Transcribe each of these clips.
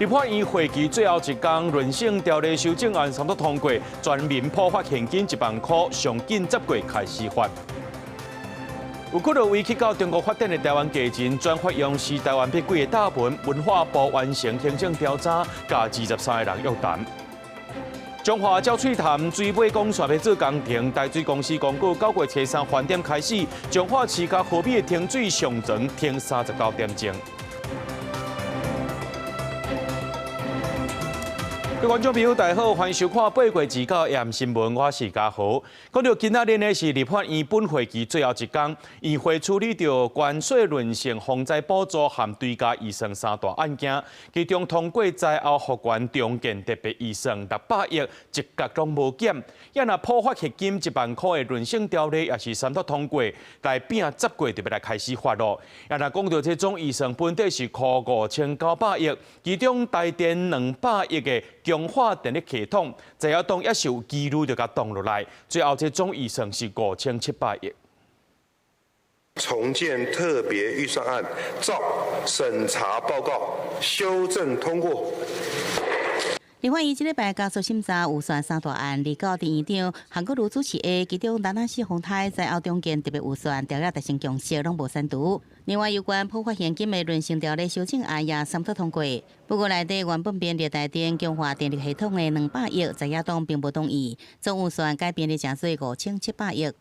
立法院会期最后一天，论性条例修正案三读通过，全民普发现金1万块，上紧10月开始发。有几多位去到中国发展的台湾家人，转发用是台湾笔记的大本，文化部完成行政调查，甲23个人约谈。中华鸟喙潭水尾公线要做工程，大水公司公告9月初3饭店开始，中华市甲河边的停水上层停39点钟。各位观众朋友，大家好，欢迎收看《八月2号AM新闻》，我是嘉豪。讲到今仔日呢是立法院本会期最后一天，议会处理着关税论性防灾补助和追加预算3大案件，其中通过灾后复原重建特别预算600亿，一角拢无减。也若普发现金1万块的论性条例也是三读通过，来拼10月就要来开始发咯。也若讲到这种预算本底是扣5900亿，其中台电200亿的强化电力系统，在要动也是有纪律就甲动落来，最后这总预算是5700亿。重建特别预算案照审查报告修正通过。立法院这礼拜加速审查预算3大案，立法院院长韩国瑜主持的其中台南市丰泰灾后重建特别预算条约达成共识，拢无删除。另外有关普发现金的论性条例修正案也三读通过，不过内底原本编列台电强化电力系统的200亿，在野党并不同意，总预算改编的正税5700亿。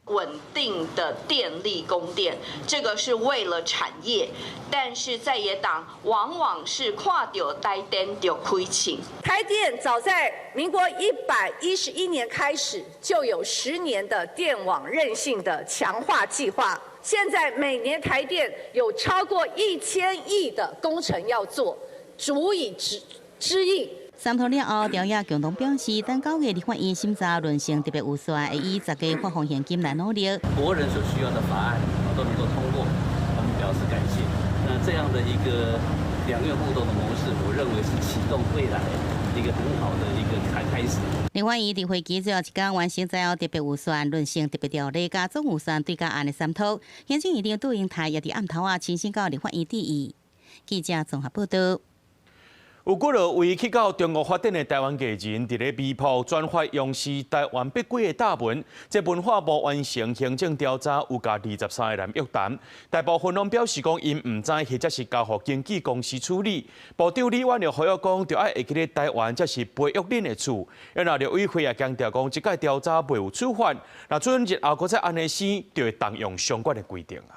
稳定的电力供电，这个是为了产业，但是在野党往往是看到台电就亏钱。台电早在民国111年开始就有10年的电网韧性的强化计划，现在每年台电有超过1000亿的工程要做，足以支应。三读了后，朝野共同表示，等9月立法院审查论性特别预算，会以10个发放现金来努力。国人所需要的法案都能够通过，我们表示感谢。那这样的一个两院互动的模式，我认为是启动未来一个很好的一个开始。立法院伫会期最后一天完成灾后特别预算论性特别条例加总预算对加案的三读，行政院长杜英泰也伫暗头亲身到立法院致意。记者综合报道。有几多位去到中国发展的台湾家人，伫咧微博转发用是台湾笔记的大文，这文化部完成行政调查，有甲23个人约谈。大部分拢表示讲，因唔知或者是交予经纪公司处理。部长李婉就回应讲，着爱会记咧台湾，才是培育恁的厝。然后刘委会也强调讲，即届调查袂有处罚，若准日后搁再安尼生，就会动用相关的规定啊。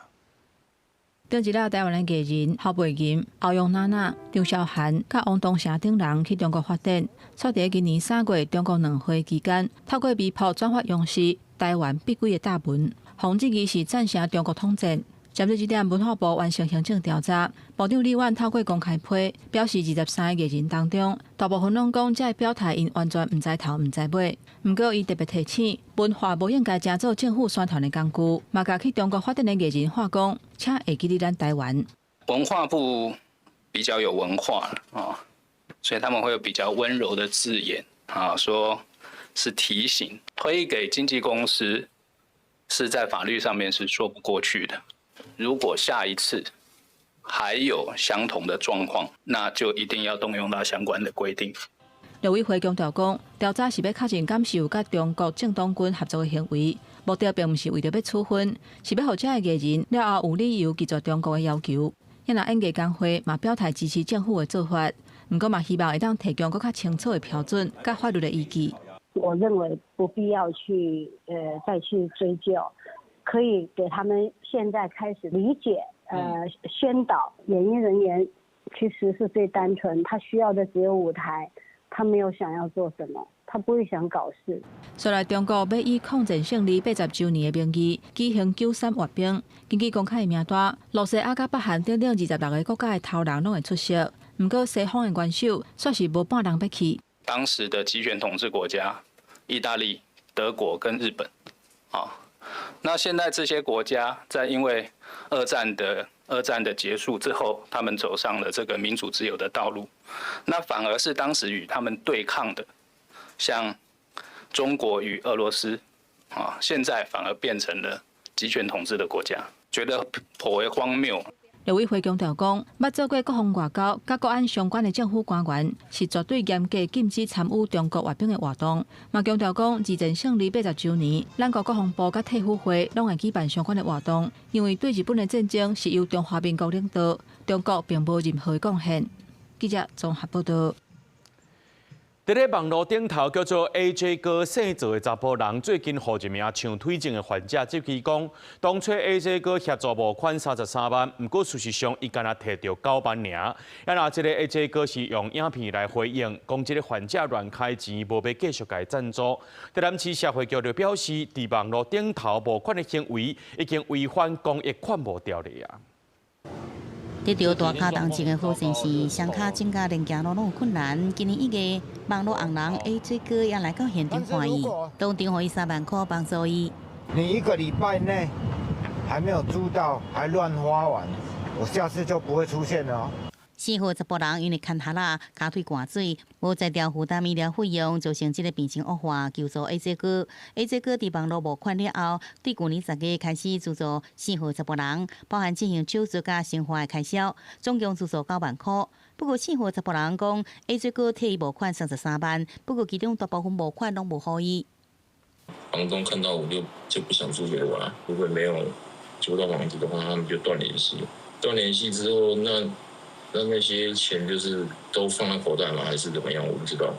顶一日台湾的艺人郝佩金、欧阳娜娜、张韶涵、甲王东霞等人去中国发展，却伫今年3月中国两会期间，透过微博转发用是台湾必归的大文，讽刺伊是赞成中国统战。针对这点，文化部完成行政调查，部长李婉透过公开批表示，23个艺人当中，大部分拢讲这表态因完全唔知头唔知尾。不过，伊特别提醒，文化不应该加做政府宣传的工具，嘛甲去中国发展的艺人话讲，请会记得咱台湾。文化部比较有文化啊，所以他们会有比较温柔的字眼啊，说是提醒，推给经纪公司是在法律上面是说不过去的。如果下一次还有相同的状况，那就一定要动用到相关的规定。陆委会强调讲，调查是要确认敢是有甲中国正当军合作的行为，目的并不是为着要处分，是要让这个艺人了后有理由拒绝中国的要求。因那演艺工会嘛表态支持政府的做法，不过嘛希望会当提供更较清楚的标准、甲法律的依据。我认为不必要去再去追究。可以给他们现在开始理解，宣导演艺人员其实是最单纯，他需要的只有舞台，他没有想要做什么，他不会想搞事。虽然中国要以抗战胜利80周年的名义举行93阅兵，根据公开的名单，陆西亚甲北韩等等26个国家的头人拢会出席，不过西方的元首却是无半人要去。当时的集权统治国家，意大利、德国跟日本，那现在这些国家在因为二战的结束之后，他们走上了这个民主自由的道路，那反而是当时与他们对抗的，像中国与俄罗斯，现在反而变成了集权统治的国家，觉得颇为荒谬。陆委会强调讲，捌做过国防外交、甲国安相关的政府官员，是绝对严格禁止参与中国阅兵的活动。嘛强调讲，自从胜利80周年，咱国国防部甲退辅会拢会举办相关的活动，因为对日本的战争是由中华民国领导，中国并无任何贡献。记者综合报道。伫咧网络顶头叫做 AJ 哥姓做的查甫人，最近互一名抢腿症的患者接去讲，当初 AJ 哥协助募款33万，不过事实上伊敢若摕到9万尔。然后这个 AJ 哥是用影片来回应，讲这个患者乱开钱，无要继续甲伊赞助。台南市社会局就表示，伫网络顶头募款的行为已经违反公益款务条例啊。得到大卡同情的好城市，双卡增加连行路拢有困难。今年1月，网络红人 AJ 哥也来到现场看伊，当场给伊3万块帮助伊。你1个礼拜内还没有租到，还乱花完，我下次就不会出现了哦。4号查甫人因为牵下啦，骹腿灌水，无在调负担医疗费用，造成这个病情恶化，求助 AJ 哥。AJ 哥伫网络募款了后，对去年10月开始资助4号查甫人，包含进行手术甲生活的开销，总共资助9万块。不过4号查甫人讲 ，AJ 哥替伊募款33万，不过其中大部分募款拢无互伊。房东看到我就不想租给我了，如果没有租到房子的话，他们就断联系。断联系之后，那些钱就是都放在口袋吗？还是怎么样？我不知道。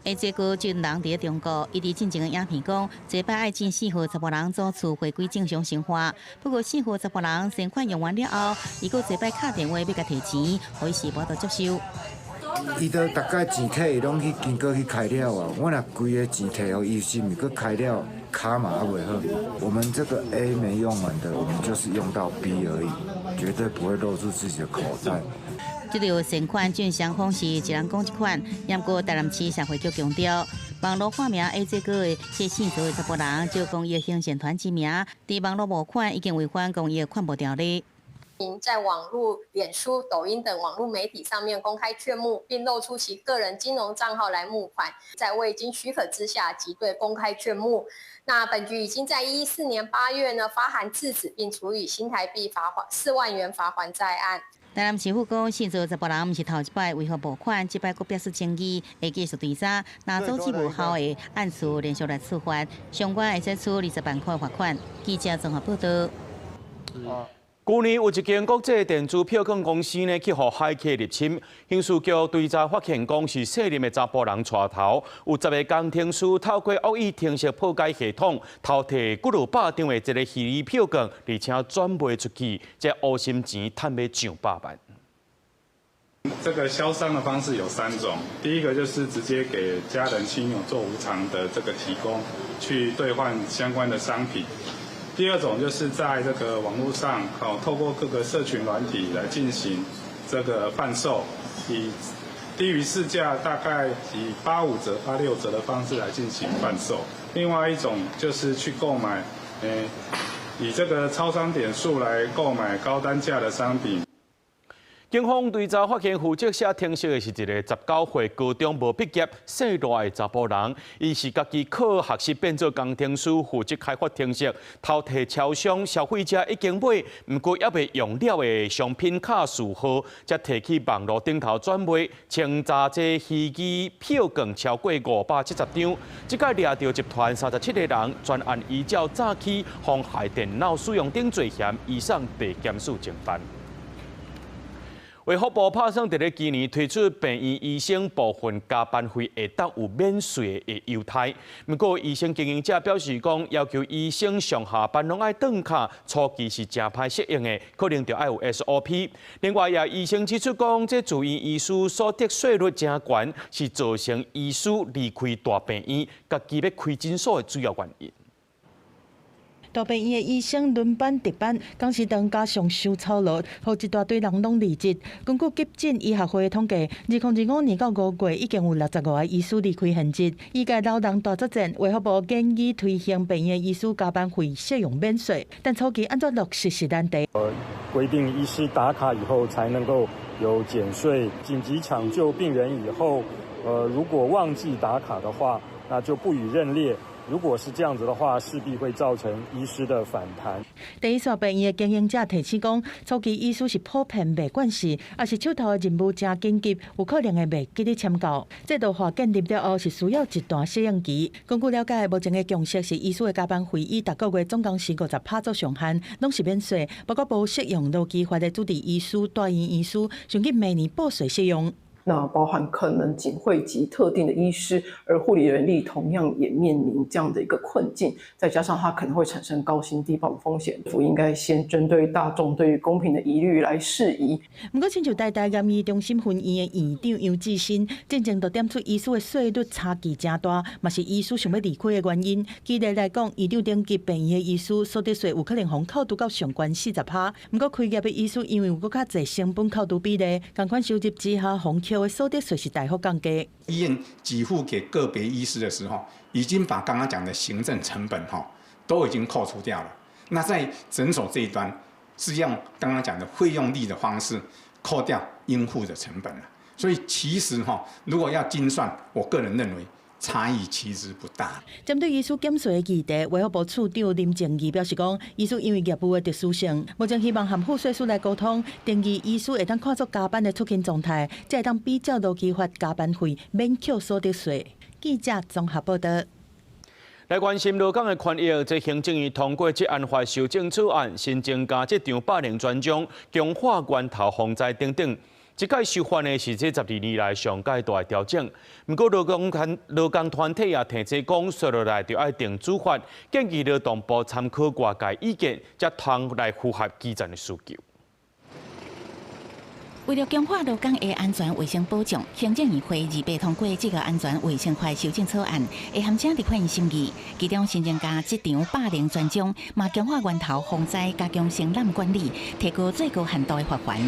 AJ 哥这人伫中国，伊伫进前的影片讲，这摆爱进4号查甫人租厝回归正常生活。不过4号查甫人先款用完了后，伊搁这摆打电话要甲提钱，可伊是无得接受。伊都大概钱摕，伊拢去经过去开了啊。我若规个钱摕互伊，是毋过开了卡嘛还袂好。我们这个 A 没用完的，我们就是用到 B 而已，绝对不会露出自己的口袋。这条善款正常方式，一人讲一款。不过台南市社会局强调，网络化名 AJ 哥的这姓做的查甫人，就公益行善团之名，伫网络募款已经违反公益款务条例。在网络、脸书、抖音等网络媒体上面公开劝募，并露出其个人金融账号来募款，在未经许可之下即对公开劝募。那本局已经在2014年8月呢发函制止，并处以新台币4万元罚款在案。台南市府讲，姓做查甫人毋是头一摆违法募款，这摆佫表示诚意，会继续追查，若组织无效的，按次连续来处罚，相关会使处20万块罚款。记者综合报道。去年有一间国际电子票券公司呢，去互骇客入侵，刑事局追查发现，讲是涉任的查甫人带头，有10个工程师透过恶意程式破解系统，偷摕几落百张的这个虚拟票券，而且转卖出去，这乌心钱赚要上百万。这个销商的方式有3种，第一个就是直接给家人亲友做无偿的这个提供，去兑换相关的商品。第二种就是在这个网络上，透过各个社群软体来进行这个贩售，以低于市价大概以85折、86折的方式来进行贩售。另外一种就是去购买，以这个超商点数来购买高单价的商品。警方追查发现，负责写程式的是一个19岁高中无毕业、姓赖的查甫人。伊是家己靠学习变做工程师，负责开发程式，偷摕超商消费者已经买，不过还未用了的商品卡序号，才摕去网络顶头转卖，称诈这虚拟票券超过570张。即个掠到集团37个人，专案依照诈欺、妨害电脑使用等罪嫌，移送地检署侦办。卫福部拍算，伫咧今年推出病院医生部分加班费会当有免税的优待。不过，医生经营者表示讲，要求医生上下班拢爱顿卡，初期是真歹适应的，可能就要有 SOP。另外，也医生指出讲，这住院医师所得税率真悬，是造成医师离开大病院、家己要开诊所的主要原因。大病院的医生轮班值班，工时长加上收操劳，让一大堆人拢离职。根据急诊医学会的统计，2025年到5月已经有65个医师离开现职。医界老人大作战，卫福部建议推行病院医师加班费适用免税，但初期安怎落实是难题。规定医师打卡以后才能够有减税。紧急抢救病人以后，如果忘记打卡的话，那就不予认列。如果是这样子的话，势必会造成医师的反弹。第一所病院的经营者提醒讲，初期医师是普遍袂管事，也是手头的任务真紧急，有可能会袂记得签到。制度化建立了后，是需要一段适应期。根据了解，目前的共识是医师的加班费以逐个月总工时50%做上限，拢是免税，不过无适用劳基法的主治医师、大院医师，想去明年报税适用。那包含可能仅惠及特定的医师，而护理人力同样也面临这样的一个困境，再加上它可能会产生高薪低报风险，政府应该先针对大众对于公平的疑虑来释疑。不过，亲像台大研医中心分院的院长杨志新，正就点出医师的税率差距真大，嘛是医师想要离开的原因。举例来讲，院长登记病院的医师所得税有可能互扣除到上悬40%，不过开业的医师因为有更较侪成本扣除比例，同款收入之下，互扣的所得税是大幅降低。医院给付给个别医师的时候，已经把刚刚讲的行政成本都已经扣除掉了。那在诊所这一端，是用刚刚讲的费用率的方式扣掉应付的成本了。所以其实如果要精算，我个人认为差异其实不大。针对医师减税的议题，卫福部处长林正义表示讲，医师因为业务的特殊性，目前希望和赋税署来沟通，定义医师会当看作加班的出勤状态，才会当比照劳基法加班费免扣所得税。记者综合报道。来关心劳工的权益，这行政院通过这案法修正草案，新增加这场霸凌专章、强化源头防治等等。这届修法呢是这12年来上界大的调整。不过劳工团体也提出讲，说落来就要定主法，建议劳动部参考外界意见，才通来符合基层的需求。为了强化劳工的安全卫生保障，行政院会2月通过这个安全卫生法修正草案，会函请立法院审议。其中新增加这场霸凌专章，嘛强化源头防治，加强承揽管理，提高最高限度的罚款。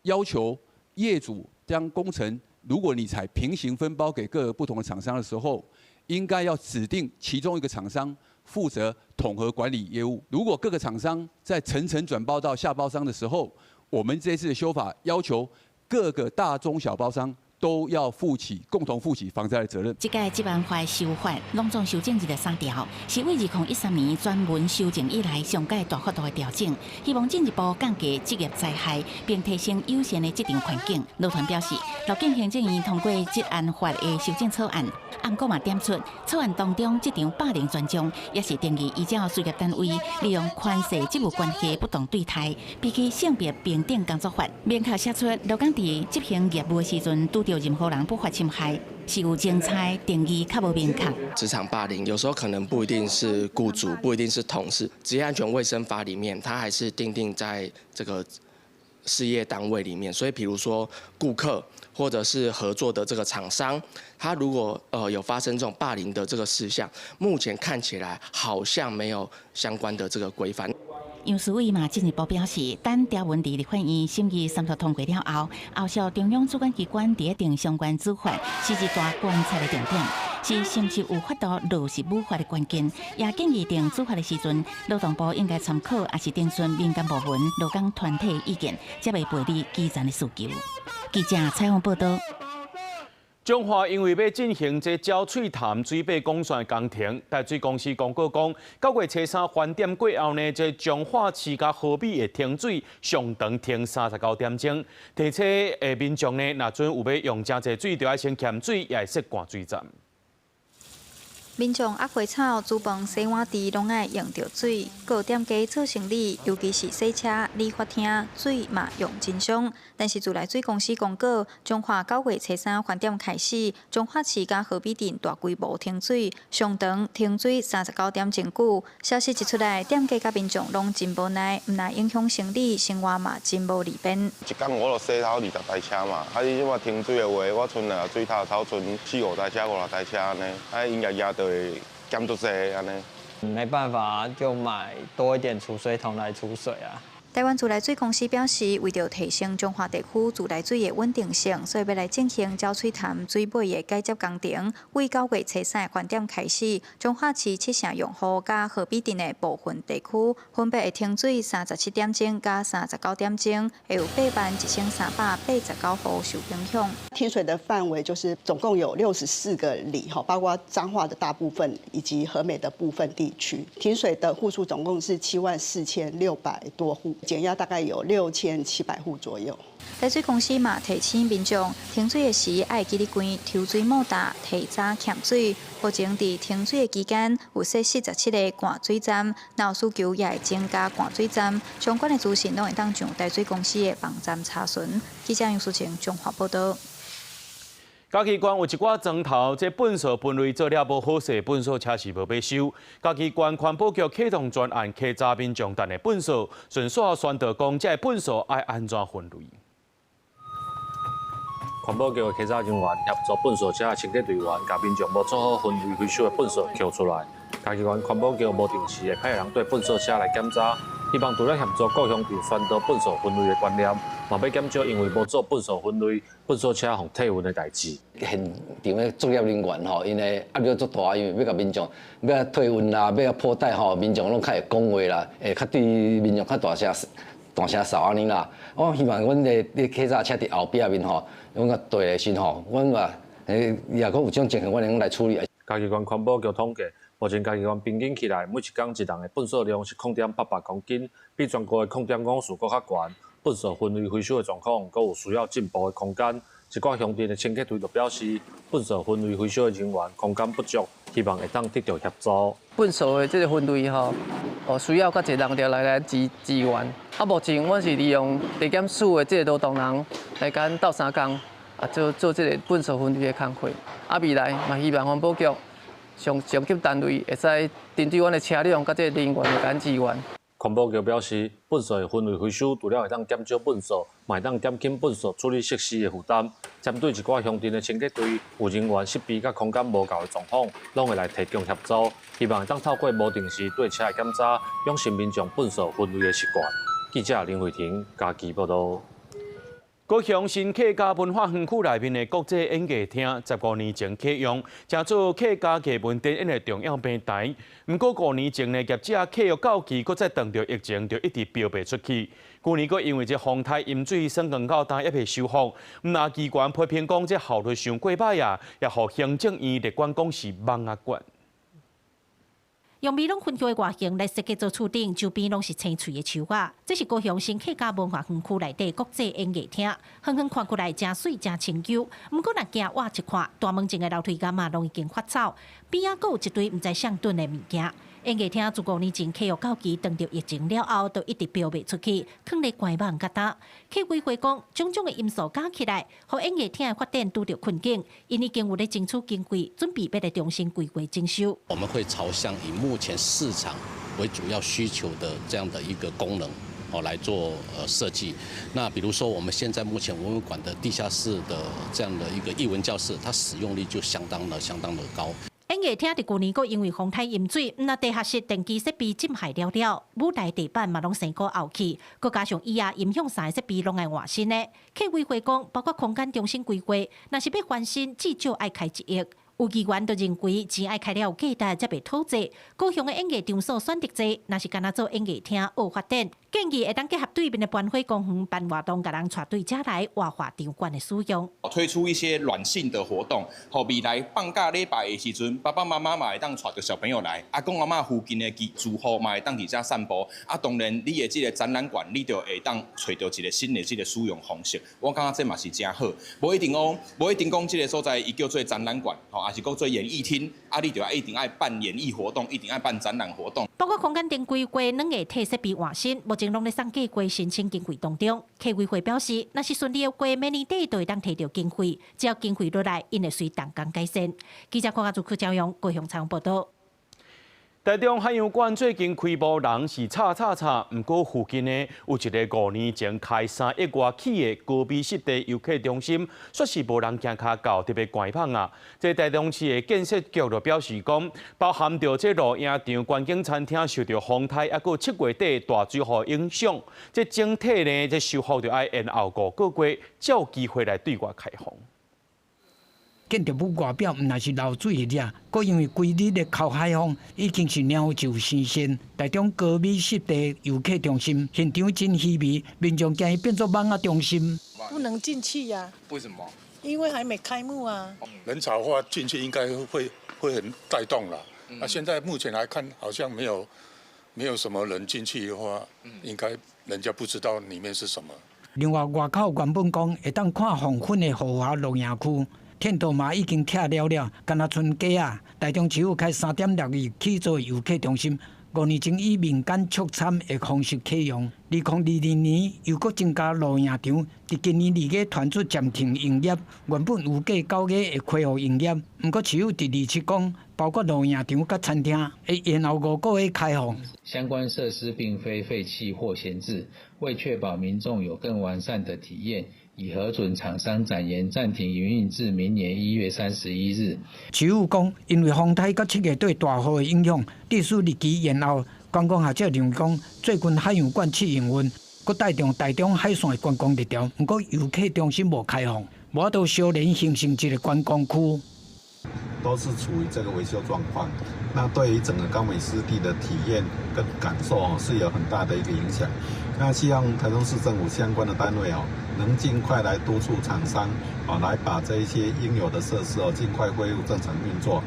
要求业主将工程，如果你采平行分包给各个不同的厂商的时候，应该要指定其中一个厂商负责统合管理业务。如果各个厂商在层层转包到下包商的时候，我们这次的修法要求各个大中小包商都要共同负起防灾的责任。这届这案法修法拢总修正23条，是为2013年专门修正以来上届大幅度的调整，希望进一步降低职业灾害，并提升友善的职场环境。劳团表示，入境行政院通过这案法的修正草案，按过嘛点出，草案当中这场霸凌专章，也是定义依照事业单位利用权势职务关系不同对待，比起性别平等工作法，明确写出劳工伫执行业务的时阵，拄到任何人不法侵害，是有精彩定义较无明确。职场霸凌有时候可能不一定是雇主，不一定是同事，职业安全卫生法里面，它还是定在这个事业单位里面。所以，比如说顾客或者是合作的这个厂商，他如果有发生这种霸凌的这个事项，目前看起来好像没有相关的这个规范。杨思伟嘛进一步表示，等条文伫立法院审议3读通过了后，后续中央主管机关伫定相关处罚是一大观察的重点，是是不是有法度落实武法的关键。也建议定处罚的时阵，劳动部应该参考也是征询民间部门、劳工团体的意见，才袂背离基层的需求。记者采访报道。中华因为要进行这礁翠潭水坝广线工程，台水公司公告讲，9月初3翻点过后呢，这彰化市甲河滨的停水上长停39点钟。提醒民众呢，若准有要用真济水，就要先欠水，也会设灌水站。民众压花草、煮饭、洗碗池拢爱用到水，各店家做生意，尤其是洗车、理发厅，水嘛用真伤。但是自来水公司公告，彰化9月初3翻点开始，彰化市甲河滨镇大规模停水，上长停水39点真久。消息一出来，店家甲民众拢真无奈，唔但影响生理，生活嘛真无利便。一天我就洗头20台车嘛，你即马停水的话，我剩水头剩4、5台车、5、6台车安尼，营业就会减足济安尼。没办法，就买多一点储水桶来储水啊。台湾自来水公司表示，为着提升中华地区自来水的稳定性，所以要来进行沼水潭水尾的改接工程。为9月初3饭点开始，中华市7城用户甲河滨镇的部分地区，分别会停水37点钟甲39点钟，会有81389户受影响。停水的范围就是总共有64个里，包括彰化的大部分以及和美的部分地区。停水的户数总共是74600多户。减压大概有6700户左右。台水公司嘛提醒民众停水的时，爱记得关抽水马达，提早欠水。目前伫停水的期间，有设47个灌水站，若有需求也会增加灌水站。相关的资讯拢会当上台水公司的网站查询。记者杨淑晴综合报道。嘉义县有一寡砖头，这粪扫分类做了无好势，粪扫车是无要收。嘉义县环保局启动专案，稽查民众等的粪扫，顺续宣导讲，这粪扫爱安怎分类。环保局的稽查人员协助粪扫车清洁队员，甲民众无做好分类回收的粪扫捡出来。嘉义县环保局无定时的派人对粪扫车来检查，希望除了协助各乡镇宣导粪扫分类的观念，嘛要减少因为无做粪扫分类，粪扫车互退运的代志。现场的作业人员吼，因为压力足大，因为要甲民众要退运啦，要破袋吼，民众拢较会讲话啦，会较对民众较大声扫安尼啦。我希望阮的稽查车伫后壁面吼，阮个对的时吼，阮话也讲有种情形，阮会来处理。嘉义县环保局统计，目前嘉义县平均起来，每一天一人的粪扫量是0.88公斤，比全国的0.54搁较悬。粪扫分类回收的状况，阁有需要进步的空间。一寡乡镇的清洁队就表示，粪扫分类回收的人员空间不足，希望会当得到协助。粪扫的这个分类吼，需要较侪人着来支援。目前阮是利用地检署的这个劳动人来跟斗3工，做这个粪扫分类的工作。未来嘛希望环保局上级单位会使针对阮的车辆甲这个人员来跟支援。环保局表示，粪扫的分类回收除了会当减少粪扫，嘛会当减轻粪扫处理设施的负担。针对一寡乡镇的清洁队有人员设备甲空间无够的状况，拢会来提供协助，希望会当透过无定时对车的检查，养成民众粪扫分类的习惯。记者林慧婷嘉义报道。高雄新客家文化园区内面的国际演艺厅，15年前启用，成做客家艺文展演的重要平台。不过5年前呢，业者契约到期，搁再碰到疫情，就一直标袂出去。去年搁因为这风台淹水，升降到今也未修复。那机关批评讲，这效率上过歹啊，也互行政院立管讲是网啊管。用米拢分开的外形来设计做厝顶，周边拢是青翠的树瓦。这是高雄新客家文化园区内底国际演艺厅，远远看过来真水真清幽。不过若行挖一看，大门前的楼梯间嘛，拢已经发臭，边仔阁有一堆唔知上吨的物件。演艺厅自5年前契约到期，等到疫情了后，都一直标袂出去，放咧关网疙瘩。客委会讲，种种的因素加起来，互演艺厅的发展拄着困境，因已经有咧争取经费，准备要来重新规划征收。我们会朝向以目前市场为主要需求的这样的一个功能来做设计。那比如说，我们现在目前文物馆的地下室的这样的一个艺文教室，它使用率就相当的高。演艺厅伫去年阁因为风台淹水，那地下室电机设备浸害了了，舞台地板嘛拢生过凹去，佮加上椅啊音响啥设备拢爱换新的。客委会讲，包括空间重新规划，若是要翻新，至少爱开1亿。有议员就认为，钱爱开了有价值，才袂讨债。高雄的演艺场所选择多，若是干那做演艺厅学发展，建议会当结合对面的班会公园办活动，甲人带对遮来活化场馆的使用。推出一些软性的活动，互未来放假礼拜的时阵，爸爸妈妈嘛会当带着小朋友来，阿公阿嬷附近的住户嘛会当伫遮散步。啊，当然你的这个展览馆，你就会当找到一个新的这个使用方式。我感觉这嘛是真好，无一定讲这个所在伊叫做展览馆，也是讲做演艺厅，啊，你就要一定爱办演艺活动，一定爱办展览活动。包括空间灯规划、软硬体设备换新，目前拢在送计划申请经费当中。客委会表示，若是顺利的过，明年底就会当摕到经费，只要经费落来，因会随动工改善。记者看下主区朝阳高雄采访报道。台中海洋馆最近开幕人是吵，不过附近呢有一个5年前开3亿外起的高美湿地游客中心，说是无人行脚到，特别怪芳啊！这台中市的建设局就表示讲，包含着这露营场、观景餐厅受到风台，还有7月底大水雨影响，这整体呢这修复就要延后5个月，才有机会来对外开放。建筑物外表毋但是漏水的，阁因为规日的靠海风已经是鸟就生鲜。台中高美湿地游客中心现场真稀微，民众惊伊变作网仔中心。不能进去呀？为什么？因为还没开幕啊。人潮化进去应该会很带动了。那现在目前来看，好像没有什么人进去的话，应该人家不知道里面是什么。另外，外口原本讲会当看黄昏的豪华露营区。天道嘛已经拆了，干那剩鸡啊！台中市府开3.6亿起做游客中心，5年前以民间促参的方式启用。2022年又搁增加露营场，伫今年2月传出暂停营业，原本预计9月会恢复营业。不过市府伫27讲，包括露营场甲餐厅，会延后5个月开放。相关设施并非废弃或闲置，为确保民众有更完善的体验。已核准厂商展延暂停营运至明年1月31日。市府讲，因为风台甲7月对大雨的影响，历史日期延后。观光学者认为讲，最近海洋馆试营运，佮带动台中海线的观光热潮，不过游客中心无开放，无法度小连形成一个观光区。都是处于这个维修状况，那对于整个高美湿地的体验跟感受是有很大的一个影响。那希望台中市政府相关的单位能尽快来督促厂商来把这一些应有的设施尽快恢复正常运作。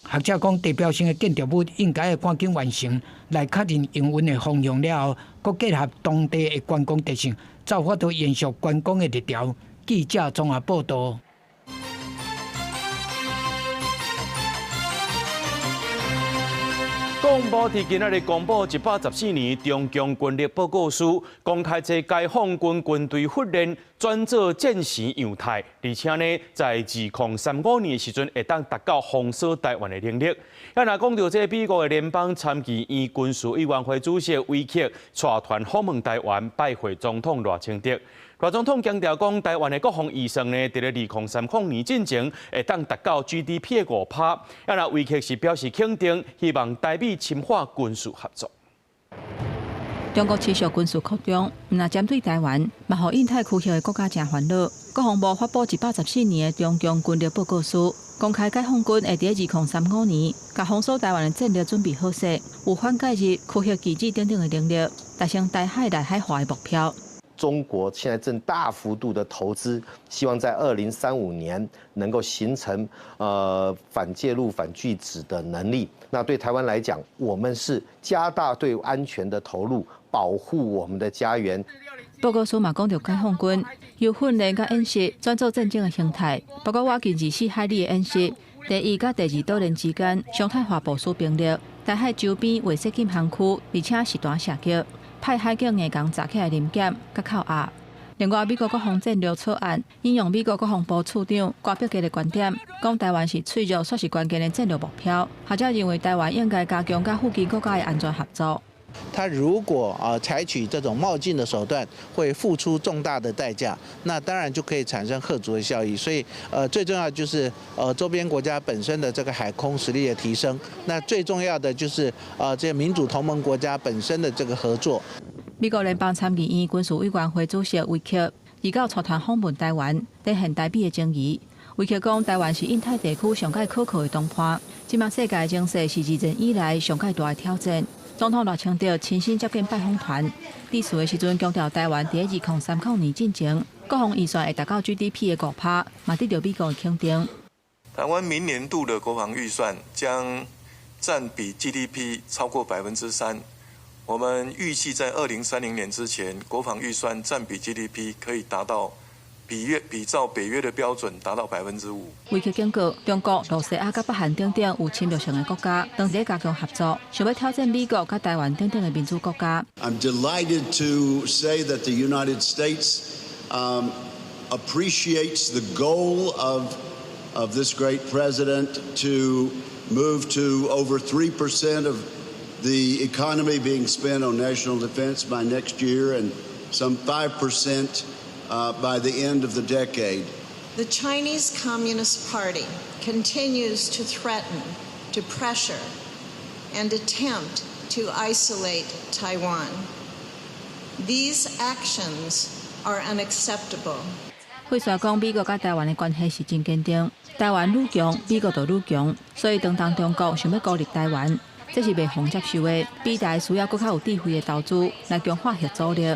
学者讲，代表性的建筑物应该要赶紧完成，来确认营运的方向了后，佮结合当地的观光特性，才有法度延续观光的热潮。记者综合报道。国防部伫今仔日公布114年中共军力报告书，公开这解放军军队训练转做战时样态，而且呢，在2035年时阵会当达到封锁台湾的能力。若讲到这美国的联邦参议院军事委员会主席威克带团访问台湾，拜会总统赖清德。赖总统强调讲，台湾的国防预算呢，伫咧2030年进前会当达到 GDP 的5%。若威克是表示肯定，希望台美深化军事合作。中国持续军事扩张，若针对台湾，嘛互印太区域的国家真烦恼。国防部发布114年的中共军力报告书，公开解放军会伫2035年，甲封锁台湾的战略准备好势，有反介入区域机制等等的能力，达成台海内海化的目标。中国现在正大幅度的投资，希望在2035年能够形成反介入、反拒止的能力。那对台湾来讲，我们是加大对安全的投入，保护我们的家园。报告书嘛讲到解放军由训练甲演习转做战争的形态，包括近24海里的演习，第1甲第2岛链之间常态化部署兵力，台海周边未涉禁航区，而且时段射击。派海警硬工查起来临检甲扣押。另外，美国国防战略草案引用美国国防部处长郭碧基的观点，讲台湾是脆弱，算是关键的战略目标。学者认为，台湾应该加强甲附近国家的安全合作。他如果采取这种冒进的手段，会付出重大的代价，那当然就可以产生嚇阻的效益。所以最重要就是周边国家本身的这个海空实力的提升。那最重要的就是这些民主同盟国家本身的这个合作。美国联邦参议院军事委员会主席威克29率团访问台湾，体现台美的情谊。威克讲，台湾是印太地区上界可靠的同伴，今麦世界情势是2年以来上界大的挑战。总统赖清德亲身接见拜访团，致辞的时阵强调，台湾伫2030年进前，国防预算会达到 GDP 的5%，嘛得到美国的肯定。台湾明年度的国防预算将占比 GDP 超过3%。我们预计在2030年之前，国防预算占比 GDP 可以达到比照北约的标准达到5%。威克警告，中国、罗西亚甲北韩等等有侵略性的国家，当时加强合作，想要挑战美国甲台湾等等的民主国家。I'm delighted to say that the United States appreciates the goal of this great president to move to over 3% of the economy being spent on national defense by next year and some 5% by the end of the decade. The Chinese Communist Party continues to threaten, to pressure, and attempt to isolate Taiwan. These actions are unacceptable. 会说讲美国甲台湾的关系是真坚定，台湾愈强，美国就愈强，所以当中国想要孤立台湾，这是袂方接受的。美台需要更较有智慧的投资来强化协助力。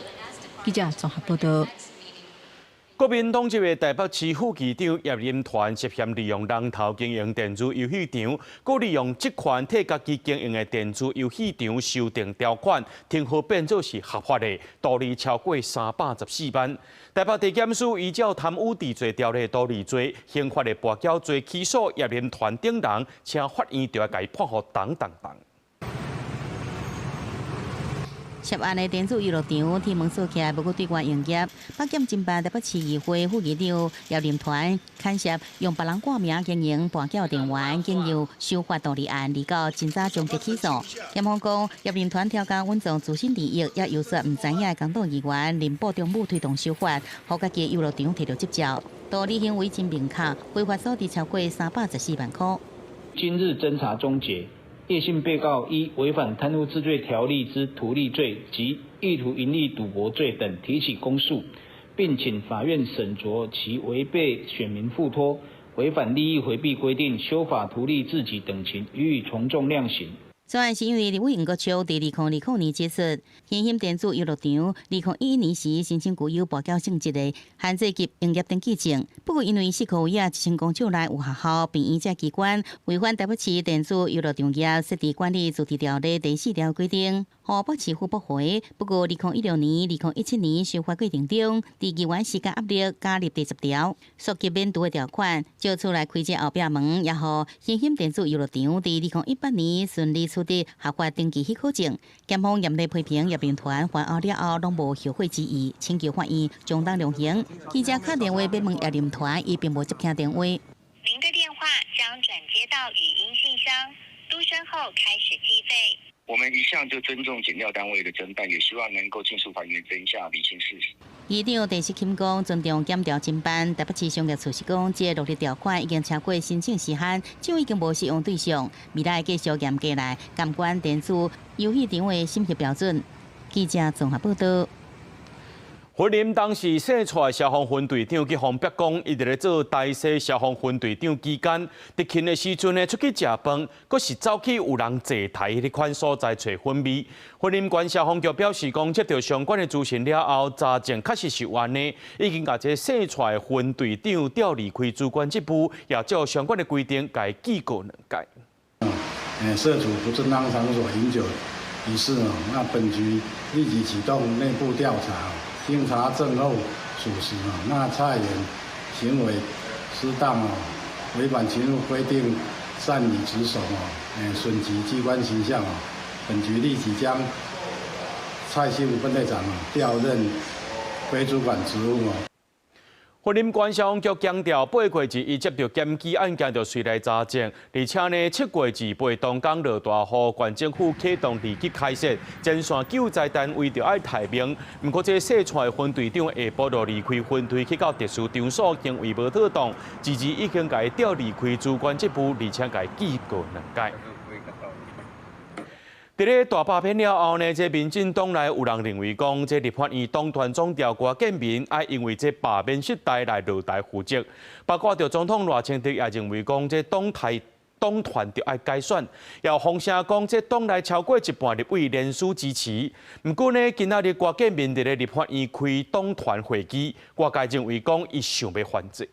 记者综合报道。国民党籍的台北市副市长叶林团涉嫌利用人头经营电子游戏场，佮利用职权替家己经营的电子游戏场修订条款，听好变作是合法的，道理超过314万。台北地检署依照贪污治罪条例道理罪、刑法的跋筊罪起诉叶林团等人，请法院就要甲伊判处等。涉案的电子娱乐场天门锁起来，无过对外营业。北检侦办台北市议会副议长叶林团牵涉用别人挂名经营跋筊电玩，经由修法道理案，离到今早终结起诉。检方讲叶林团挑工稳重自身利益，也有说唔知影的港岛议员林部中部推动修法，互家己娱乐场摕到执照，道理行为真明确，违法所得超过314万块。今日侦查终结。叶姓被告依违反贪污治罪条例之图利罪及意图盈利赌博罪等提起公诉，并请法院审酌其违背选民附托、违反利益回避规定、修法图利自己等情，予以从重量刑。此案是因为立委杨国超在2020年结束新兴电子娱乐场，2011年时申请具有跋筊性质的限制级营业登记证，不过因为4个月1000公尺内有学校并医这机关违反台北市电子娱乐场业设置管理主题条例第4条规定，互北市府驳回。不过2016年、2017年修法规定中，伫议员施加压力加入第10条，缩减免读的条款，借出来开这后壁门，也互新兴电子娱乐场伫2018年顺利取得合法登记许可证。检方严厉批评叶林团犯案了后，拢无后悔之意，请求法院将当量刑。记者打电话要问叶林团，伊并无接听电话。您的电话将转接到语音信箱，嘟声后开始计费。我们一向就尊重检调单位的侦办，也希望能够尽速还原真相，厘清事实。议长陈时钦讲，尊重检调侦办。台北市商业处是讲，这落地条款已经超过申请时限，就已经无适用对象，未来继续严格来监管电子游戏场的审核标准。记者综合报道。云林当时选出来消防分队长去方北讲，伊伫咧做台西消防分队长期间，伫勤的时阵呢出去食饭，阁是走去有人坐台迄款所在找粉味。云林县消防局表示讲，接到相关的资讯了后，查证确实是完呢，已经把这选出来分队长调离开主管职务，也照相关的规定，该记过2届。涉足不正当场所饮酒一事那本局立即启动内部调查。经查证后属实那蔡员行为失当违反勤务规定，擅离职守损及机关形象本局立即将蔡姓分队长调任非主管职务云林县消防局强调，8月1日接到检举案件，就随来查证，而且呢，7月2日当天落大雨，县政府启动立即开设前线救灾单位，就要提名。不过，这选出来分队长下晡就离开分队，去到特殊场所，行为无妥当，自已经甲伊调离开主管职务，而且甲伊记过2届。伫咧大罢免了后呢，这民进党内有人认为讲，这立法院党团总调郭建民爱因为这罢免失败来落台负责，包括着总统赖清德也认为讲，这党团就爱改选，也有风声讲，这党内超过1半立委联署支持。不过呢，今仔日郭建民伫咧立法院开党团会议，外界认为讲，伊想要反击。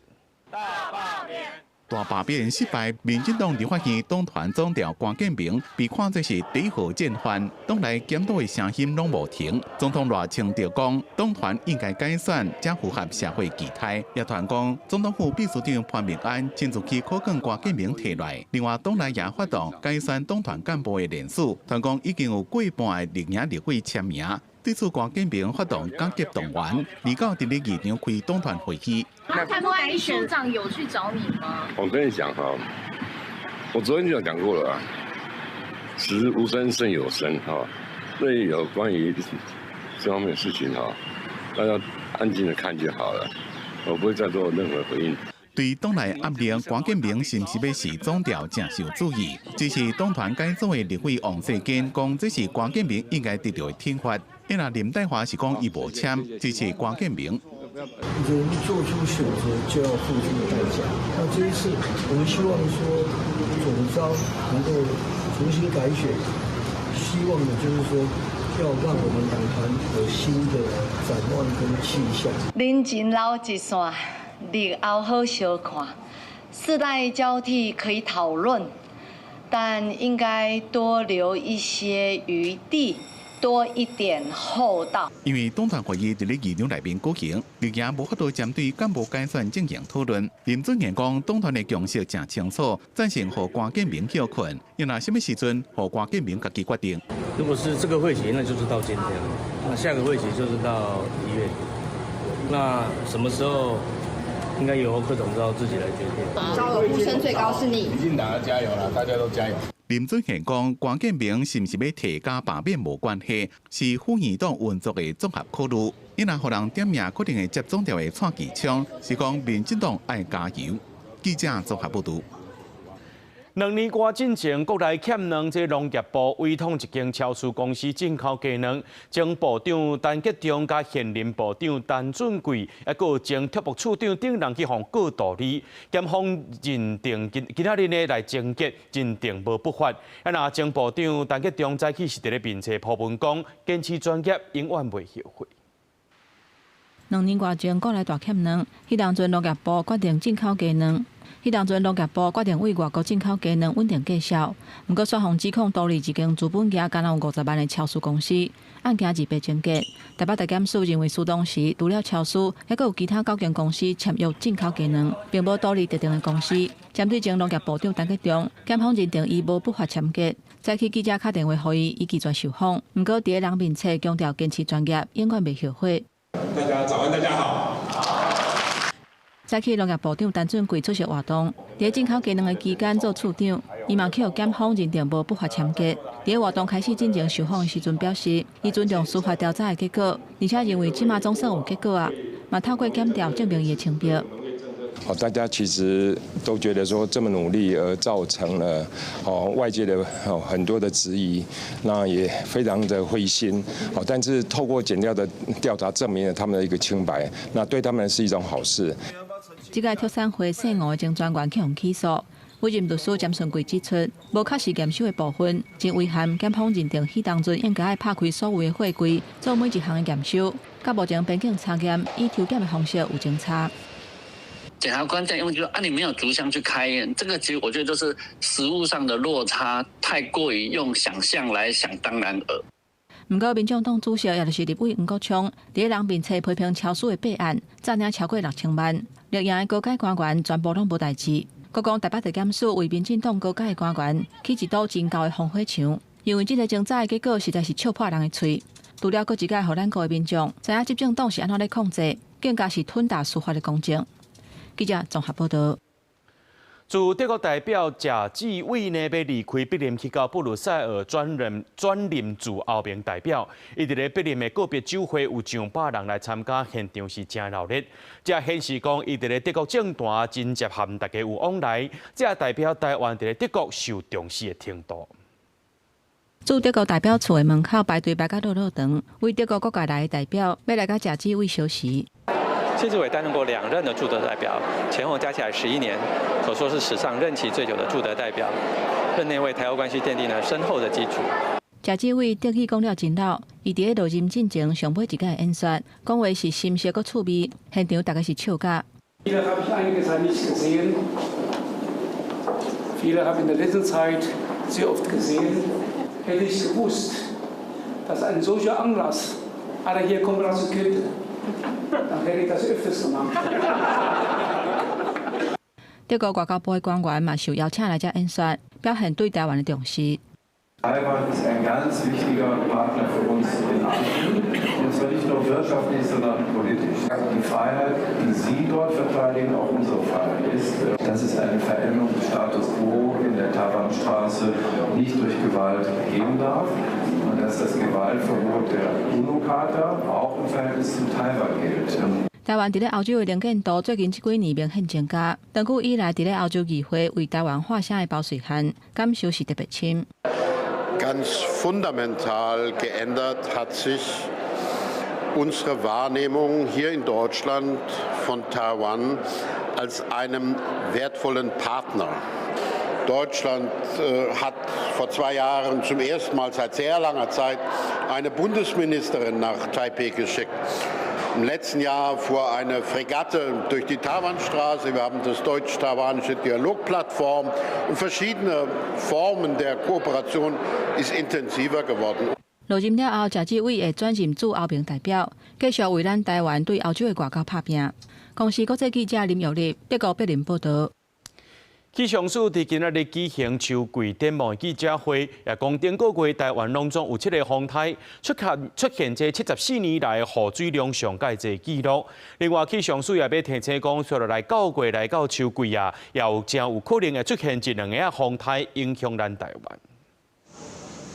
大罢免失败，民进党立法院党团总调郭建明被看作是第一号战犯，党内检讨的声音拢无停。总统赖清德讲，党团应该改选，才符合社会期待。也团讲，总统府秘书长潘明安亲自去考卷郭建明提来。另外，党内也发动改选党团干部的联署，团讲已经有过半的立院立委签名。对此，郭建明发动攻击党员，离到伫咧议场开党团会议。蔡英文学长有去找你吗？我跟你讲哈，我昨天就讲过了啊，实无声胜有声哈。所以有关于这方面的事情哈，大家安静的看就好了，我不会再做任何回应。对党内压力，关键明是不是要是总调正受注意？支持党团改组的立委王世坚讲，这是关键明应该得到的天罚。因为林岱华是讲伊无签，支持关键明。人做出选择就要付出代价。那这一次，我们希望说总召能够重新改选，希望的就是说要让我们党团有新的展望跟气象。人前老一线，日后好相看。世代交替可以讨论，但应该多留一些余地。多一点厚道。因为党团会议伫咧议场内面举行，日夜无法度针对干部改选进行讨论。林俊彦讲，党团的共识正清楚，赞成和关建明休困，要拿什么时阵和关建明自己决定。如果是这个会期，那就是到今天；那下个会期就是到1月底。那什么时候应该由柯总召自己来决定。招的呼声最高是你。民进党要加油了，大家都加油。林俊宪讲，关建明是不是要提加罢免无关系，是副院党运作的综合考虑。伊若互人点名决定会接总调的蔡其昌，是讲民进党爱加油。记者综合报道。2年多之前，国内欠粮，这农业部委托一间超市公司进口鸡卵，将部长陈吉仲甲现任部长陈俊贵，还有前特务处长等人去互告道理，检方认定今仔日呢来终结，认定无不法。那前部长陈吉仲早起是伫咧面册铺文讲，坚持专业，永远袂后悔。 2年多前，国内大欠粮，迄当阵农业部决定进口鸡卵。迄当阵农业部决定为外国进口鸡卵稳定价销，不过双方指控独立一间资本额敢有50万的超市公司，案件2被终结。台北地检署认为苏当时除了超市，还有其他9间公司签约进口鸡卵，并无独立特定的公司。针对前农业部长陈吉仲，检方认定伊无不法签结。早起记者打电话予伊，伊拒绝受访。不过，伫人面册强调坚持专业，永远袂后悔。 大家早安，大家好。早起农业部长陈俊贵出席活动，伫进口鸡卵的期间做处长，伊嘛去互检方认定无不法签结。伫活动开始进行受访的时阵表示，伊尊重司法调查的结果，而且认为即马总算有结果啊，嘛透过检调证明伊的清白。 大家其实都觉得说这么努力而造成了外界的很多的质疑，那也非常的灰心。但是透过检调的调查证明了他们的一个清白，那对他们是一种好事。这个跳伞会姓吴的前专员去互起诉，委任律师詹顺贵指出，无确实验收的部分，真遗憾检方认定迄当阵应该爱拍开所有的货柜，做每一项的验收，甲目前边境查验以抽检的方式有前差。 检察官在用就说啊，你没有逐项去开验，这个其实我觉得就是实务上的落差，太过于用想象来想当然尔。不过，民众党主席也就是立委黄国昌，伫人面册批评超市的备案，诈领超过6000万，绿营的高阶官员全部拢无代志。佮讲台北地检署为民进党高阶的官员起一堵真高的防火墙，因为这个侦查的结果实在是笑破人的嘴。除了佮一概互咱各位民众知影执政党是安怎咧控制，更加是吞大司法的公正。 记者综合报道。自德国代表贾志伟呢要离开柏林去到布鲁塞尔转任驻欧盟代表，伊伫咧柏林的个别酒会有上百人来参加，现场是真热烈。这显示讲伊伫咧德国政坛真接和大家有往来，这代表台湾伫咧德国受重视的程度。 驻德国代表处的门口排队排到落长，为德国国家来的代表要来甲贾志伟休息。 谢志伟担任过2任的驻德代表，前后加起来11年，可说是史上任期最久的驻德代表。任内为台欧关系奠定了深厚的基础。贾志伟德语讲了真老，伊伫咧落任进前上尾一届演说，讲话是深刻佮趣味，现场大概是笑甲。Viele habe ich einiges nicht gesehen. Viele habe ich in der letzten Zeit sehr oft gesehen. Hätte ich gewusst, dass ein solcher Anlass alle hier kommen lassen könnte. 德国外交部的官员嘛受邀请来遮演说，表现对台湾的重视。Taiwan ist ein ganz wichtiger Partner für uns in Asien. Und zwar nicht nur wirtschaftlich, sondern politisch. Die Freiheit, die Sie dort verteidigen, auch unsere Freiheit ist, dass es eine Veränderung des Status quo in der Taiwanstraße nicht durch Gewalt geben darf. Und dass das Gewaltverbot der UNO-Charta auch im Verhältnis zu Taiwan gilt. 台湾伫咧欧洲的能见度最近这几年明显增加，长久以来伫咧欧洲议会为台湾发声的包水汉感受是特别深。Ganz fundamental geändert hat sich unsere Wahrnehmung hier in Deutschland von Taiwan als einem wertvollen Partner. Deutschland hat vor 2 Jahren zum ersten Mal seit sehr langer Zeit eine Bundesministerin nach Taipei geschickt. Im letzten Jahr fuhr eine Fregatte durch die Taiwanstraße. Wir haben das deutsch-taiwanische Dialogplattform und verschiedene Formen der Kooperation ist intensiver geworden. 落任了后，谢志伟会转任驻欧盟代表，继续为咱台湾对欧洲的外交拍拼。公司国际记者林玉丽，德国柏林报道。气象署伫今仔日举行秋季展望记者会，也讲顶个月台湾当中有7个风台出现这74年来雨水量上界侪记录。另外，气象署也要提醒讲，接落来9月来到秋季啊，也真有可能会出现1、2个风台影响咱台湾。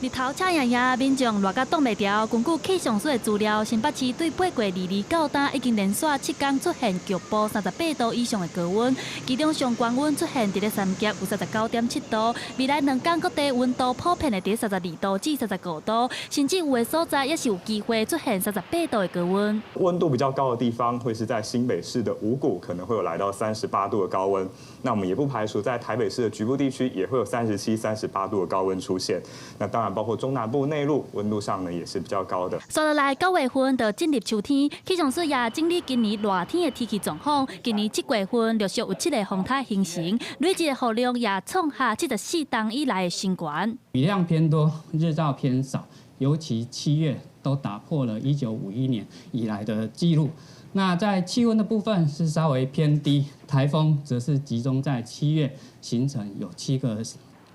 日头赤炎炎，民众热甲挡袂牢。根据气象署的资料，新北市对8月22日到今已经连续7天出现局部38度以上的高温，其中上高温出现伫咧三峡有39.7度，未来2天各地温度普遍会伫32度至35度，甚至有的所在也是有机会出现38度的高温。温度比较高的地方会是在新北市的五股，可能会有来到38度的高温。那我们也不排除在台北市的局部地区也会有37、38度的高温出现。那当然。包括中南部内陆温度上呢也是比较高的。接下来9月份就进入秋天，气象署也整理今年热天的天气状况。今年7月份陆续有7个风台形成，累计的雨量也创下74年以来的新高。雨量偏多，日照偏少，尤其7月都打破了1951年以来的纪录。那在气温的部分是稍微偏低，台风则是集中在7月形成，有7个。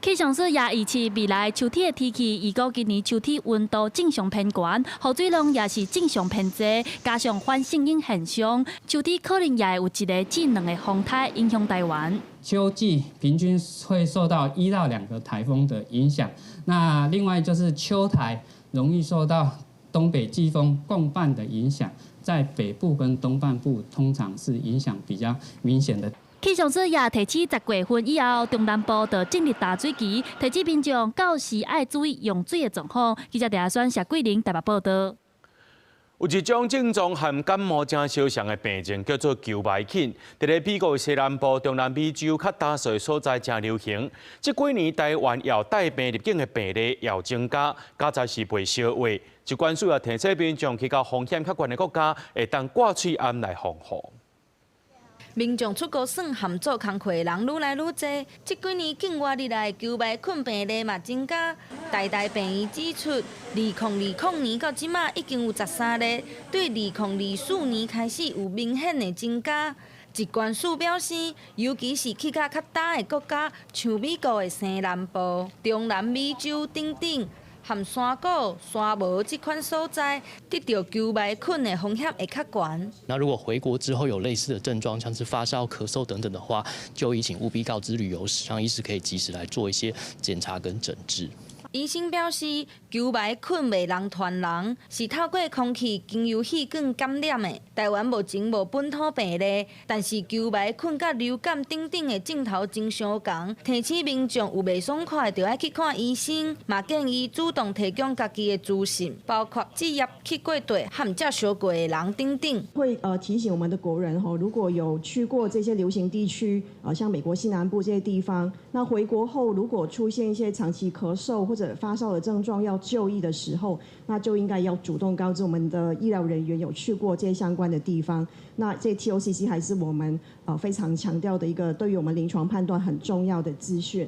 气象署也预测未来秋天的天气，预估今年秋天温度正常偏高，雨水量也是正常偏济，加上反声音现象，秋天可能也会有1个至2个风台影响台湾。秋季平均会受到1到2个台风的影响，那另外就是秋台容易受到东北季风共伴的影响，在北部跟东半部通常是影响比较明显的。气象署也提醒10月份以后，中南部就进入大水期，提醒民众到时爱注意用水的状况。记者陈选谢桂玲台北报道。有一种症状和感冒正相像的病症，叫做荞麦菌，伫咧美国西南部、中南美洲较打水所在正流行。这几年台湾要带病入境的病例要增加，加在是被烧话。疾管署也提醒民众去到风险较悬的国家，会当挂喙安来防护。民众出国耍含做工课的人愈来愈多，这几年境外日来荞麦菌病例嘛增加。台大病院指出，2020年到即马已经有13例，对2024年开始有明显的增加。疾管署表示，尤其是去到较大的国家，像美国的西南部、中南美洲等等。含山谷、山毛这款所在，得到荞麦菌的风险会较悬。那如果回国之后有类似的症状，像是发烧、咳嗽等等的话，就医请务必告知旅游史，让医师可以及时来做一些检查跟诊治。医生表示，荞麦菌袂人传人，是透过空气经由细菌感染的。台湾目前无本土病例，但是荞麦菌甲流感等等的症头真相共，提醒民众有袂爽快就要去看医生，嘛建议主动提供家己的资讯，包括职业去过地、和接触过的人等等。会提醒我们的国人如果有去过这些流行地区像美国西南部这些地方，那回国后如果出现一些长期咳嗽或者发烧的症状要就医的时候，那就应该要主动告知我们的医疗人员有去过这些相关的地方。那这 TOCC 还是我们非常强调的一个对于我们临床判断很重要的资讯。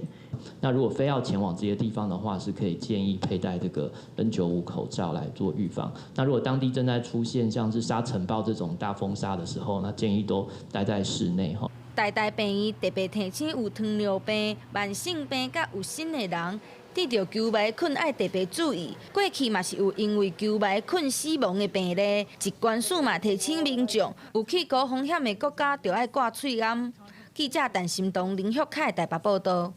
那如果非要前往这些地方的话，是可以建议佩戴这个 N95 口罩来做预防。那如果当地正在出现像是沙尘暴这种大风沙的时候，那建议都待在室内台大病院特别提醒有糖尿病、慢性病甲有心的人。得到球迷菌爱特别注意。过去嘛是有因为球迷菌死亡的病例，疾管署嘛提醒民众有去高风险的国家就爱挂喙罨。记者陈心东、林旭凯台北报道。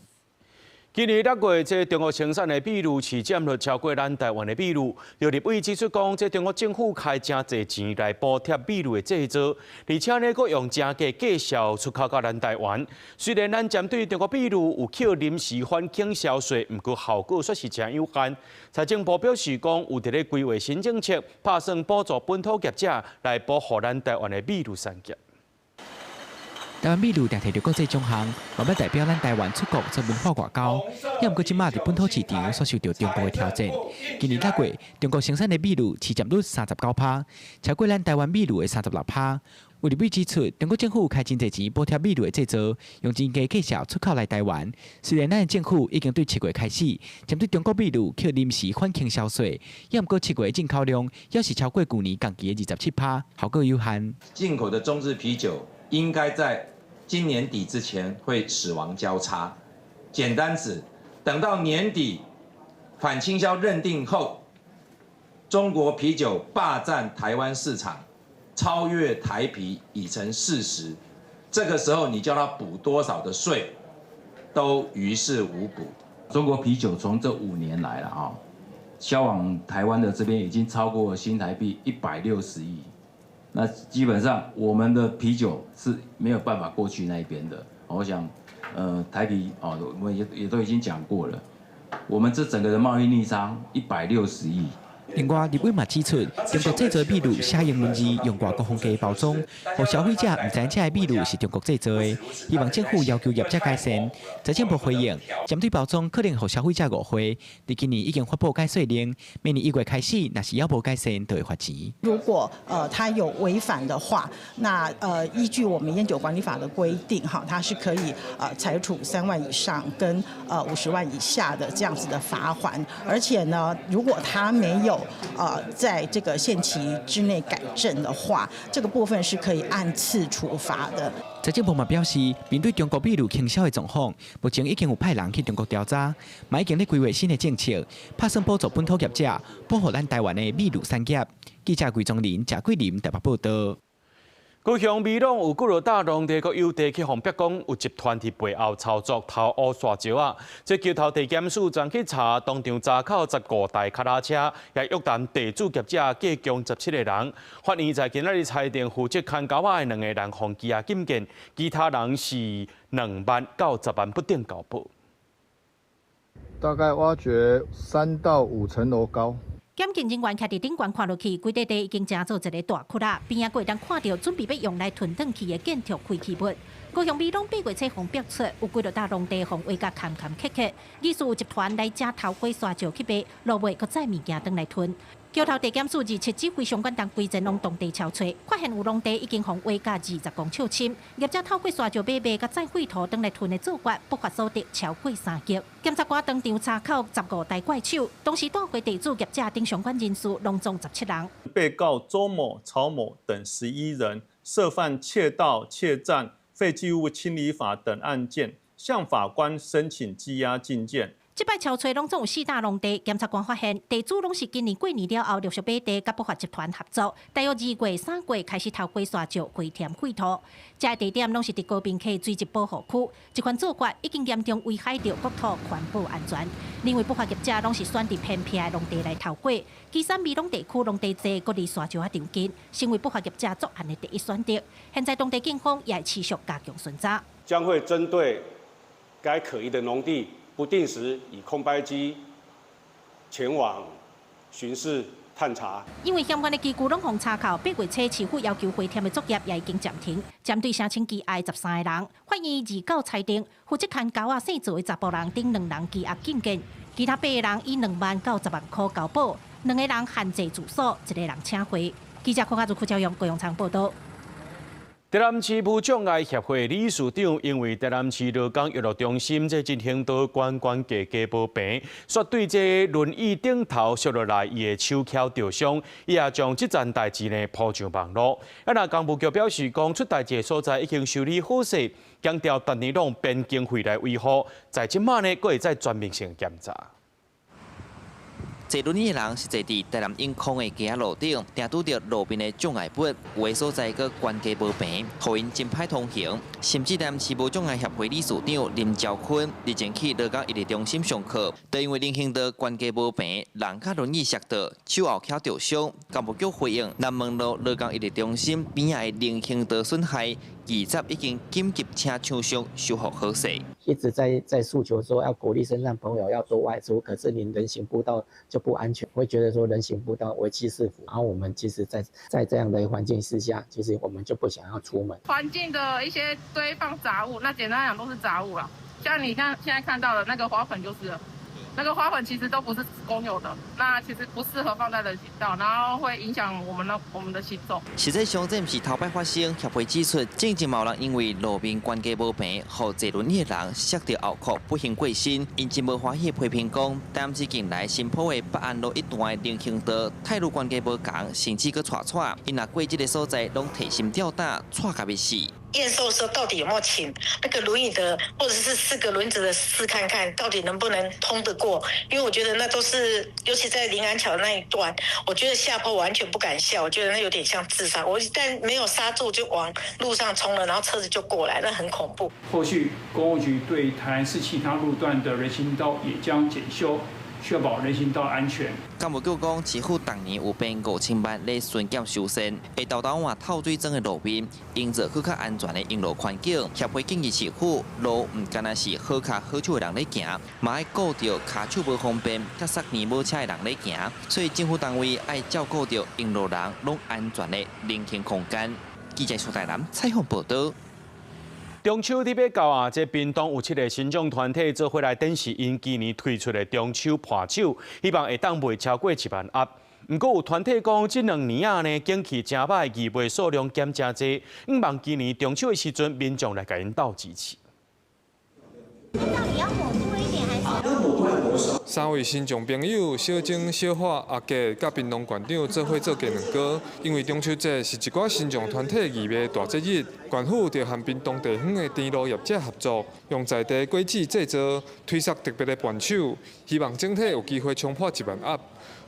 今年6月，这中国生产的秘鲁市占率超过咱台湾的秘鲁。有立委指出讲，这中国政府开真侪钱来补贴秘鲁的制造，而且呢，佫用真价介绍出口到咱台湾。虽然咱针对中国秘鲁有扣临时反倾销税，不过效果却是真有限。财政部表示讲，有伫咧规划新政策，打算补助本土业者来保护咱台湾的秘鲁产业。台湾秘鲁定摕到国际奖项，慢慢代表咱台湾出国做文化外交。也毋过即马伫本土市场所受到中国的挑战。今年6月，中国生产的秘鲁市占率39%，超过咱台湾秘鲁的36%。有立委指出，中国政府开真侪钱补贴秘鲁的制造，用真价介绍出口来台湾。虽然咱的政府已经对7月开始针对中国秘鲁扣临时反倾销税，也毋过7月进口量也是超过去年同期的27%，效果有限。进口的中日啤酒应该在今年底之前会死亡交叉，简单指，等到年底反倾销认定后，中国啤酒霸占台湾市场，超越台啤已成事实。这个时候你叫他补多少的税，都于事无补。中国啤酒从这5年来了啊，销往台湾的这边已经超过新台币160亿。那基本上我们的啤酒是没有办法过去那边的。我想，台啤哦，我们也都已经讲过了，我们这整个的贸易逆差160亿。另外，立委嘛指出，中国制造的秘鲁写英文字，用外国风格包装，让消费者唔知这的秘鲁是中国制造的。希望政府要求业者改善。财政部回应，针对包装可能让消费者误会，伫今年已经发布改税令，明年1月开始，若是要无改善，就会罚钱。如果他有违反的话，那依据我们烟酒管理法的规定，哈，它是可以裁处3万以上跟50万以下的这样子的罚款，而且呢，如果他没有在这个限期之内改正的话，这个部分是可以按次处罚的。财政部嘛表示，面对中国秘鲁倾销的状况，目前已经有派人去中国调查，嘛已经咧规划新的政策，打算补助本土业者，保护咱台湾的秘鲁产业。记者桂宗林、贾桂林台北报道。高雄美浓有几落大农地个有地去互逼讲有集团伫背后操作偷乌沙石啊！这桥头地检署昨去查，当场查扣15台脚踏车，也约谈地主业者计共17个人。法院在今仔日裁定负责看狗仔的2个人互羁押禁见，其他人是2万到10万不等交保。大概挖掘3到5层楼高。检警人员徛伫顶悬看落去，规块地已经成做一个大窟啦，边仔过当看到准备要用来囤转去的建筑废弃物。高雄美浓8月7号标出，有几落大农地互挖甲坎坎坷坷，疑似有集团来遮偷过沙石去卖，落尾搁载物件转来囤。桥头地检署27指挥相关单位前往当地敲锤，发现有农地已经互挖甲20公尺深，业者透过沙石买卖甲再废土转来囤的做法，不法所得超过3亿。检察官当场查扣15台怪手，当时带回地主业者等相关人士拢总17人。被告周某、曹某等11人涉犯窃盗、窃占、废弃物清理法等案件，向法官申请羁押禁见。这摆敲锤拢总有4大农地，检察官发现地主拢是今年过年了后陆续买地，甲不法集团合作，大约2月、3月开始偷过沙石、回填废土。这地点拢是伫高屏溪水质保护区，这款做法已经严重危害到国土环保安全。另外，不法业者拢是选择偏僻的农地来偷过，基山美浓地区农地侪搁离沙石较长近，成为不法业者作案的第一选择。现在当地警方也持续加强巡查，将会针对该可疑的农地，不定时以空拍机前往巡视探查。因为相关的机构拢互查扣，8月初市府要求回填的作业也已经暂停。针对申请羁押13个人，法院29裁定负责看狗仔生做的查甫人等2人羁押禁见，其他8个人以2万到10万块交保，2个人限制住所，1个人请回。记者柯家祖、赵阳、郭永昌报道。台南市无障碍协会理事长因为台南市劳工娱乐中心在进行到关家家无平，说对这轮椅顶头摔落来伊的手铐受伤，伊也将这件代志呢抛上网络。那工务局表示，讲出代志所在已经修理好势，强调逐年拢编经费来维护，在即马呢，佫会再全面性检查。坐轮椅的人是坐伫台南永康的街路顶，定拄着路边的障碍物，有的所在个关系无平，互因真歹通行。甚至连市无障碍协会理事长林兆坤日前去乐高一日中心上课，都因为人行道关系无平，人脚轮椅摔倒，手后脚受伤。干部局回应，南门路乐高一日中心边仔的人行道损害，20已经紧急请厂商修复好势。一直在诉求说要鼓励身障朋友要多外出，可是您人行步道就不安全，会觉得说人行步道为欺是福。然后我们其实在这样的环境之下，其实我们就不想要出门。环境的一些堆放杂物，那简单来讲都是杂物啦。像你看现在看到的那个花粉就是了。那个花粉其实都不是公有的，那其实不适合放在人行道，然后会影响我们的行走。实际上，这不是头摆发生，协会指出，正有人因为路面关系无平，互坐轮椅的人摔到后壳不幸过身。因真无欢喜批评讲，但是近来新埔的北安路一段的人行道态度关系无同，甚至搁踹，因若过这个所在，拢提心吊胆，踹甲要死。验收的时候到底有没有请那个轮椅的，或者是4个轮子的试看看，到底能不能通得过？因为我觉得那都是，尤其在临安桥的那一段，我觉得下坡完全不敢下，我觉得那有点像自杀。我一旦没有刹住就往路上冲了，然后车子就过来，那很恐怖。后续公务局对台南市其他路段的人行道也将检修，确保人行道安全。干部局讲，市府当年有编5000万来巡检修线，会豆换透水装的路面，营造更较安全的用路环境。协会建议市府，路唔单单是好脚好手的人在行，嘛要顾到脚手无方便、甲塞年无车的人在行。所以政府单位要照顾到用路人拢安全的人行空间。记者苏台南采访报道。中秋伫要到啊！这屏东有7个新众团体做伙来展示因今年推出的中秋伴手，希望会当卖超过1万盒。不过有团体讲，这2年啊呢，景气真歹，义卖数量减真济，希望今年中秋的时阵，民众来甲因斗支持。到底要抹多一点还是要抹多少？3位新众朋友小晶、小花、阿杰，甲屏东县长做伙做鸡卵糕。因为中秋节是一寡新众团体义卖大节日，县府就和屏东地方的电路业者合作，用在地果子制作，推出特别的伴手，希望整体有机会冲破1万盒。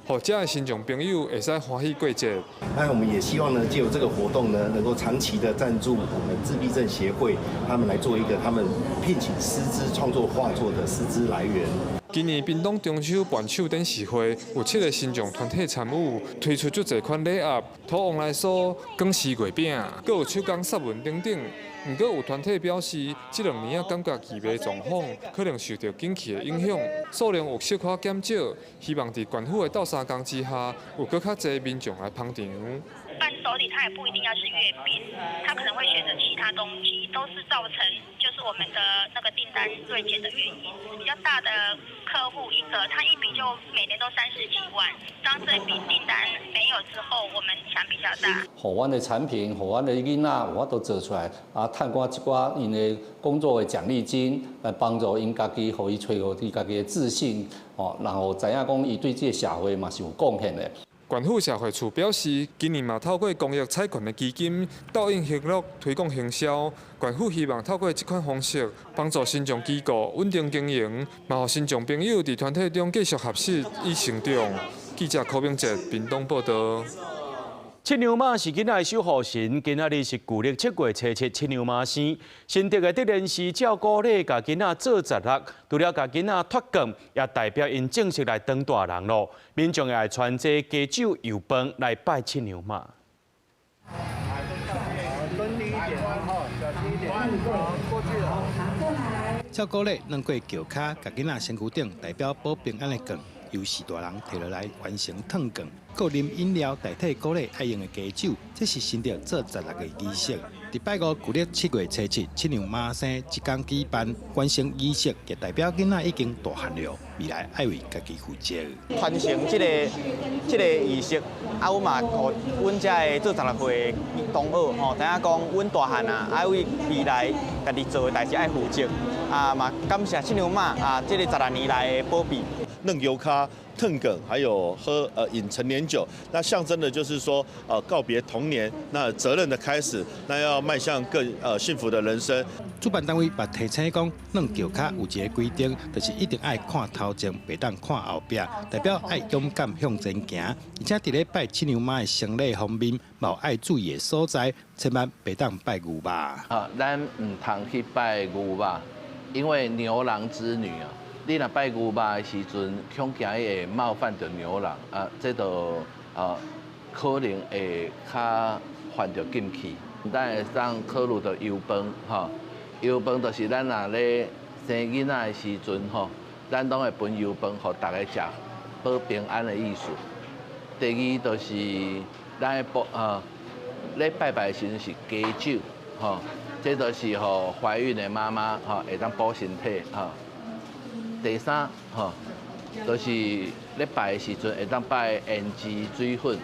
或者的新众朋友会使欢喜过节。那我们也希望呢，借由这个活动呢，能够长期的赞助我们自闭症协会，他们来做一个他们聘请师资创作画作的师资来源。今年屏东中秋伴手展示会有7个新众团体参与，推出足侪款礼盒，土王来酥、广式月饼，阁有手工杀文等等。不过有团体表示，这2年感觉义卖状况可能受到景气的影响，数量有小可减少，希望在县府的斗3工之下，有更较侪民众来捧场。伴手礼它也不一定要是月饼，它可能会选择其他东西，都是造成就是我们的那个订单锐减的原因。比较大的客户一个，他一笔就每年都30几万，当这笔订单没有之后，我们想比较大。互阮的产品，互阮的囡仔，有法度做出来，啊，趁寡一寡因的工作的奖励金，来帮助因家己，互伊找到伊家己的自信，哦，然后知影讲伊对这个社会嘛是有贡献的。县府社会处表示，今年嘛透过公益彩券的基金，倒应合乐推广行销。县府希望透过这款方式，帮助新众机构稳定经营，嘛互新众朋友伫团体中继续合适以成长。记者柯明哲，屏东报道。七娘妈是囡仔的守护神，今仔日是旧历7月初7七娘妈生。新竹的德仁市照顾咧，甲囡仔做16，除了甲囡仔脱光，也代表因正式来当大人咯。民众也来传这鸡酒油饭来拜七娘妈。照顾咧，软过脚骹，甲囡仔身躯顶代表保平安的梗。由是大人摕落来完成烫梗，搁啉饮料代替鼓励爱用的鸡酒，这是新竹做16个仪式。伫拜五旧历7月初7，七娘妈生一天举办完成仪式，也代表囡仔已经大汉了，未来爱为家己负责。传承这个仪式，啊，我嘛，互阮遮个做16岁的同学吼，知影讲阮大汉啊，爱为未来家己做的代志爱负责。啊嘛，感谢七娘妈啊，这个16年来的保庇。弄油咖、腾梗，还有饮陈年酒，那象征的就是说告别童年，那责任的开始，那要迈向更幸福的人生。主办单位也提醒讲，弄轿卡有一个规定，就是一定爱看头前，袂当看后壁，代表爱勇敢向前行，而且伫咧拜七娘妈的生礼方面，冇爱注意的所在，千万袂当拜牛吧。咱唔通去拜牛吧，因为牛郎织女啊，你若拜牛吧的时阵，恐惊会冒犯到牛郎这就可能会较犯着禁忌。咱会当考虑到油饭油饭就是咱若咧生囡仔的时阵咱拢会分油饭，互大家食，保平安的意思。第二就是咱咧拜拜的时阵是加酒这就是怀孕的妈妈会当保身体第三就是咧拜的时阵会当拜胭脂水粉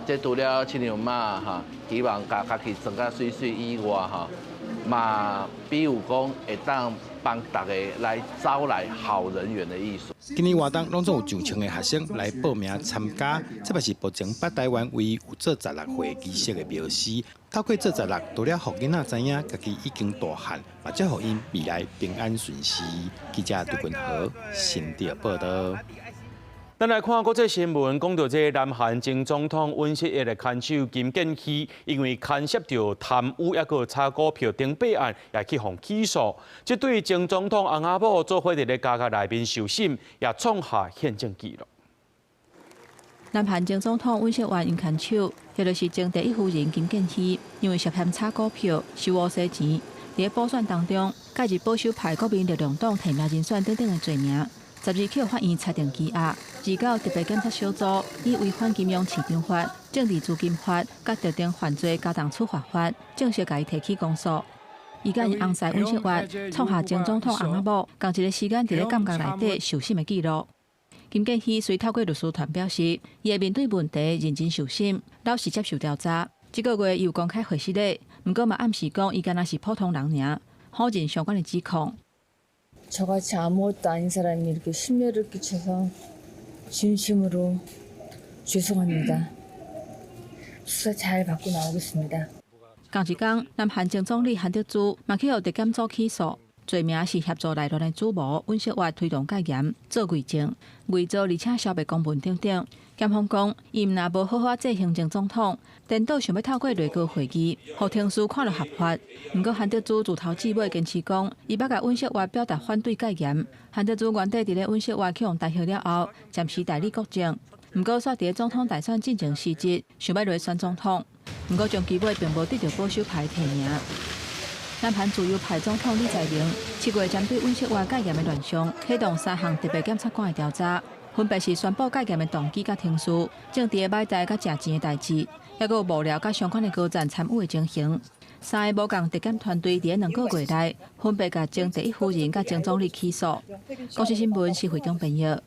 这除了七娘妈希望家己装甲水水以外嘛，比如讲会当帮大家来招来好人缘的意思。今年活动拢总有上千个学生来报名参加，这也是目前北台湾唯一有做16岁仪式的庙司。透过做16，除了互囡仔知影家己已经大汉，也则互因未来平安顺遂。记者杜君豪新竹报道。咱来看国际新闻，讲到这南韩前总统尹锡悦的看守金建熙，因为牵涉到贪污，抑个炒股票顶备案，也去互起诉。这对前总统翁仔某做伙伫咧监狱内面受审，也创下宪政纪录。南韩前总统尹锡悦因看守，也就是前第一夫人金建熙，因为涉嫌炒股票、收污洗钱，伫补选当中，介入保守派国民力量党提名人选等等的罪名。12号法院裁定羁押，29特别检察小组以违反金融市场法、政治资金法、甲特定犯罪加重处罚法，正式甲伊提起公诉。伊甲因翁婿尹锡悦创下前总统翁仔某同一个时间伫咧监狱内底受审的记录。金建熙虽透过律师团表示，伊会面对问题认真受审，老实接受调查。这个月伊有公开回息咧，不过嘛暗示讲伊敢若是普通人尔，否认相关的指控。 저같이 아무것도 아닌 사람이 이렇게 심려를 끼쳐서 진심으로 죄송합니다. 수사 잘 받고 나오겠습니다. 同一天，南韩前总理韩德洙嘛去互地检组起诉，罪名是协助内乱的主谋尹锡悦推动戒严、做伪证、伪造而且消灭公文等等。检方讲，伊毋若无好好做行政总统，颠倒想要透过内阁会议，互庭事看了合法。不过韩德洙自头至尾坚持讲，伊捌甲尹锡悦表达反对戒严。韩德洙原底伫咧尹锡悦去用大学了后，暂时代理国政。不过煞伫咧总统大选进前时节，想要落选总统。不过终其尾并无得到保守派提名。南韩自由派总统李在明7月针对尹锡悦戒严的乱象，启动3项特别检察官的调查。 分别是宣布戒严的动机甲庭事，政治的买代甲食钱的代志，还有幕僚甲相关的高层参与的情形。3个无共特检团队伫2个月内，分别甲前第一夫人甲前总理起诉。公司新闻是会中朋友。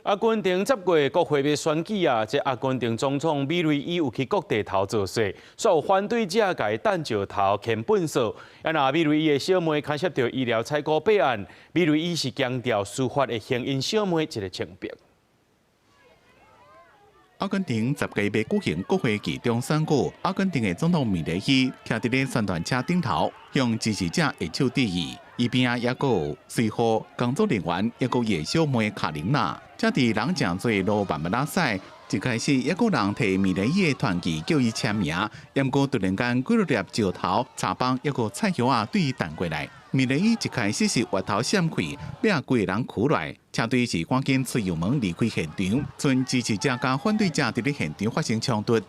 阿根廷10月国会要选举啊，这阿根廷总统米雷伊有去各地头造势，所有反对者甲伊弹石头、牵粪扫。啊，那米雷伊的小妹牵涉到医疗采购弊案，米雷伊是强调司法会还因小妹一个清白。 阿根廷10月要举行国会期中选举，阿根廷的总统米雷伊徛伫咧宣传车顶头，向支持者下手致意。伊边啊，也有随后工作人员，也有野小妹卡琳娜。这伫人正侪路慢慢拉赛，一开始也有人摕米雷伊的团旗叫伊签名，不过突然间几粒石头、茶棒也有菜叶啊，对伊弹过来。米雷伊一开始是滑头闪开，被规个人ขู่来，车队是赶紧出油门离开现场，剩支持者甲反对者伫咧现场发生冲突。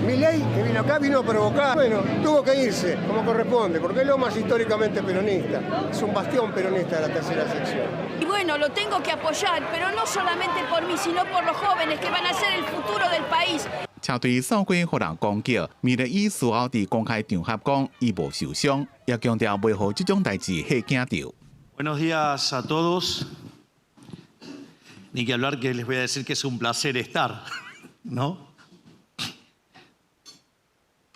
Milei que vino acá vino a provocar, bueno, tuvo que irse como corresponde, porque Loma es históricamente peronista, es un bastión peronista de la tercera sección. Y bueno, lo tengo que apoyar, pero no solamente por mí, sino por los jóvenes que van a ser el futuro del país. 车队扫过互人攻击，米雷伊事后伫公开场合讲伊无受伤，也强调袂互这种代志吓惊到。 Buenos días a todos. Ni que hablar que les voy a decir que es un placer estar, ¿no?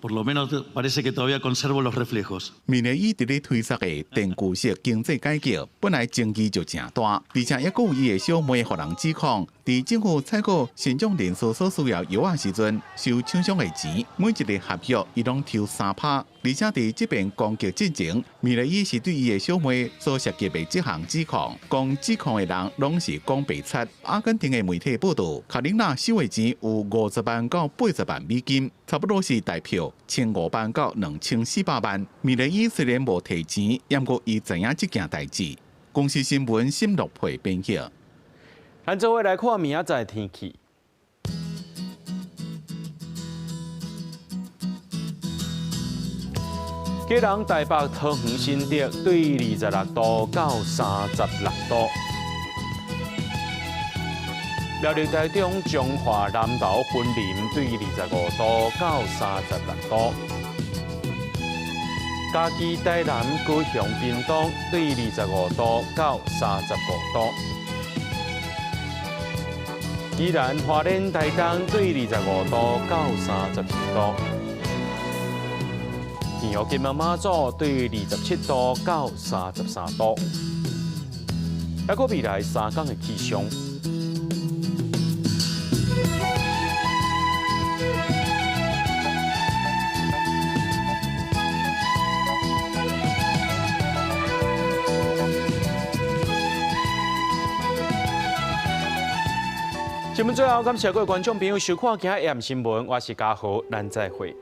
por lo menos parece que todavía conservo los reflejos。米勒伊伫咧推测的电具式经济改革，本来争议就真大，而且也有伊的小妹互人指控，伫政府采购新种人士所需要药啊时阵，收厂商的钱，每一个合约伊拢抽3%，而且伫这边攻击之前，米勒伊是对伊的小妹所涉及的这项指控，讲指控的人拢是讲白贼。阿根廷的媒体报道，卡琳娜收的钱有50万到80万美金，差不多是代票1500万到2400万。米勒伊虽然无提钱，不过伊知影这件代志。公司新闻沈乐培编辑。咱做伙来看明仔载天气。基隆、台北、桃园、新竹对26度到36度。辽宁台中、彰化、南投、云林对25度到36度。嘉义、台南、高雄、屏东对25度到35度。宜兰、花莲、台东对25度到32度。天后金门、马祖对27度到33度。还有未来3天的气象。新闻最后，感谢各位观众朋友收看今日AM新闻，我是嘉豪，咱再会。